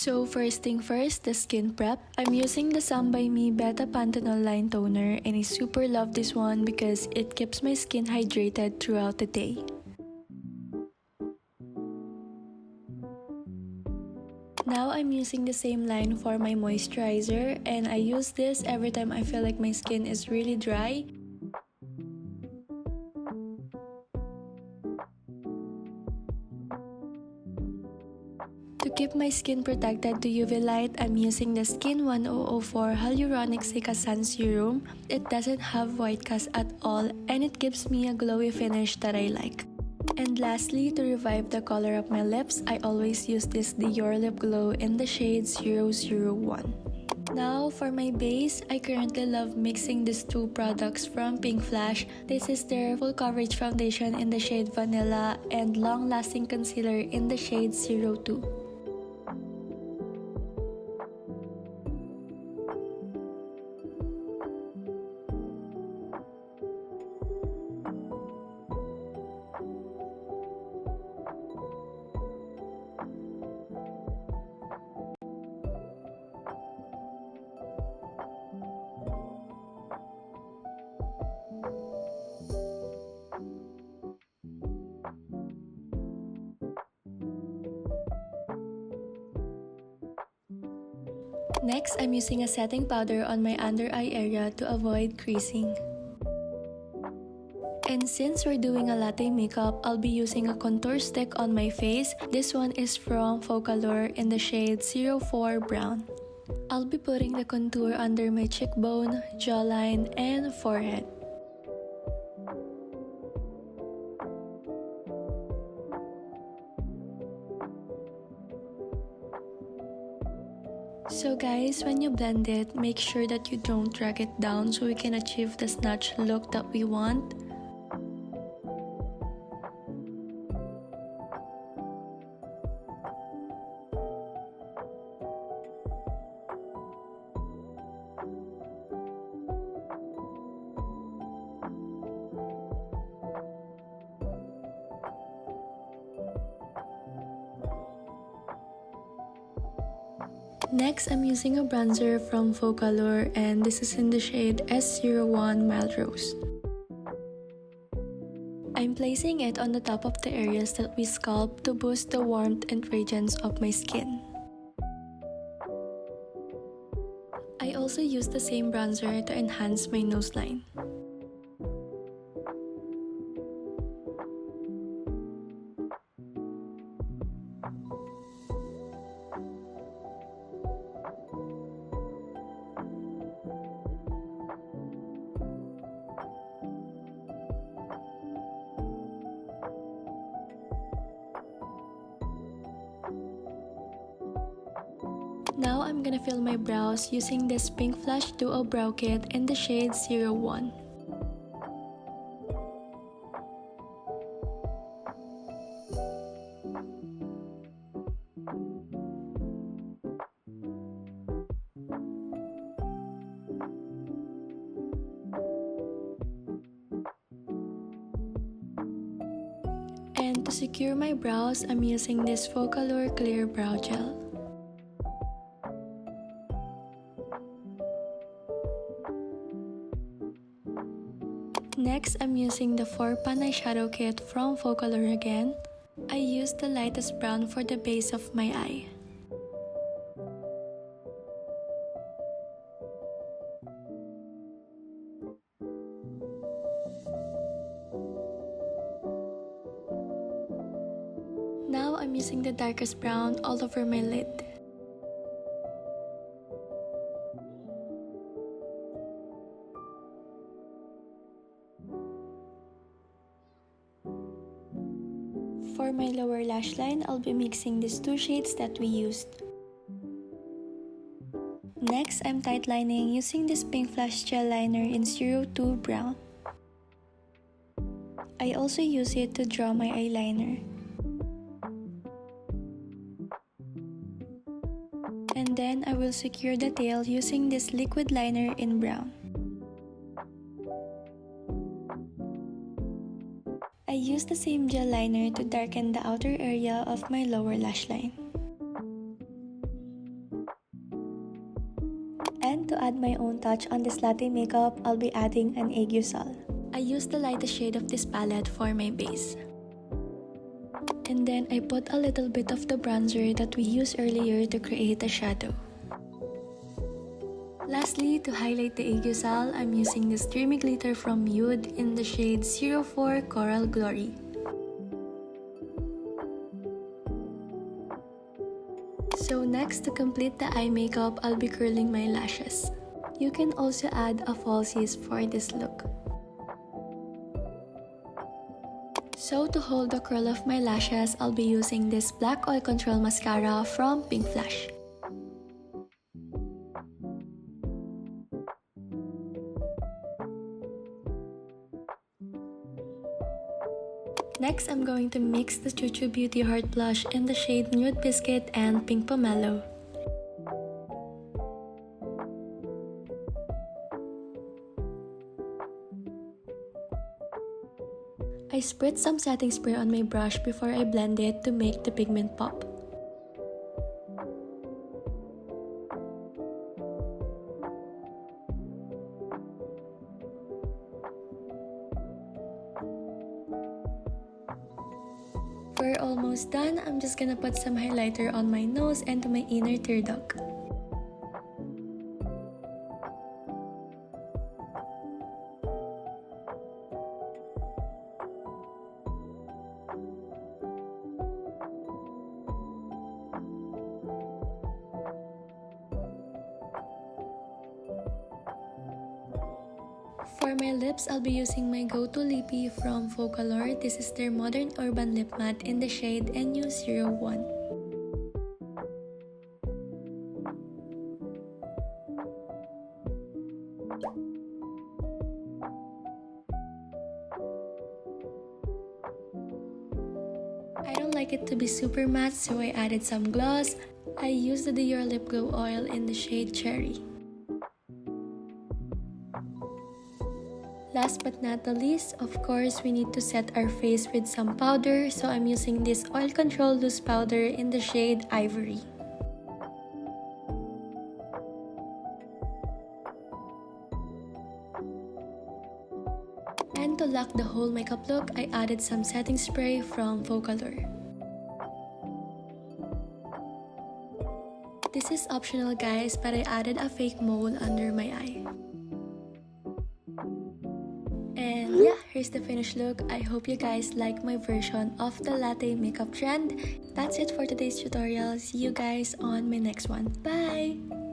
So first thing first, the skin prep. I'm using the Sun by Me Beta Panthenol Line Toner and I super love this one because it keeps my skin hydrated throughout the day. Now I'm using the same line for my moisturizer and I use this every time I feel like my skin is really dry. To keep my skin protected to UV light, I'm using the Skin 1004 Hyaluronic Cica Sun Serum. It doesn't have white cast at all and it gives me a glowy finish that I like. And lastly, to revive the color of my lips, I always use this Dior Lip Glow in the shade 001. Now for my base, I currently love mixing these two products from Pink Flash. This is their full coverage foundation in the shade Vanilla and long lasting concealer in the shade 02. Next, I'm using a setting powder on my under eye area to avoid creasing. And since we're doing a latte makeup, I'll be using a contour stick on my face. This one is from Focallure in the shade 04 Brown. I'll be putting the contour under my cheekbone, jawline, and forehead. So guys, when you blend it, make sure that you don't drag it down so we can achieve the snatch look that we want. Next, I'm using a bronzer from Focallure and this is in the shade S01 Mild Rose. I'm placing it on the top of the areas that we sculpt to boost the warmth and radiance of my skin. I also use the same bronzer to enhance my nose line. Now I'm gonna fill my brows using this Pink Flash Duo Brow Kit in the shade 01. And to secure my brows, I'm using this Focallure Clear Brow Gel. Next, I'm using the 4-pan eyeshadow kit from Focallure again. I used the lightest brown for the base of my eye. Now I'm using the darkest brown all over my lid. For my lower lash line, I'll be mixing these two shades that we used. Next, I'm tightlining using this Pink Flash Gel Liner in 02 Brown. I also use it to draw my eyeliner. And then I will secure the tail using this liquid liner in brown. I use the same gel liner to darken the outer area of my lower lash line. And to add my own touch on this latte makeup, I'll be adding an aegusal. I used the lightest shade of this palette for my base. And then I put a little bit of the bronzer that we used earlier to create a shadow. Lastly, to highlight the aegusal, I'm using this dreamy glitter from Nude in the shade 04 Coral Glory. So next, to complete the eye makeup, I'll be curling my lashes. You can also add a falsies for this look. So to hold the curl of my lashes, I'll be using this Black Oil Control Mascara from Pink Flash. Next, I'm going to mix the Choo Choo Beauty Heart Blush in the shade Nude Biscuit and Pink Pomelo. I spritz some setting spray on my brush before I blend it to make the pigment pop. We're almost done. I'm just gonna put some highlighter on my nose and to my inner tear duct. For my lips, I'll be using my go-to lippy from Focallure. This is their Modern Urban Lip Matte in the shade NU01. I don't like it to be super matte, so I added some gloss. I used the Dior Lip Glow Oil in the shade Cherry. Last but not the least, of course, we need to set our face with some powder, so I'm using this Oil Control Loose Powder in the shade Ivory. And to lock the whole makeup look, I added some setting spray from Focallure. This is optional guys, but I added a fake mole under my eye. And yeah, here's the finished look. I hope you guys like my version of the latte makeup trend. That's it for today's tutorial. See you guys on my next one. Bye!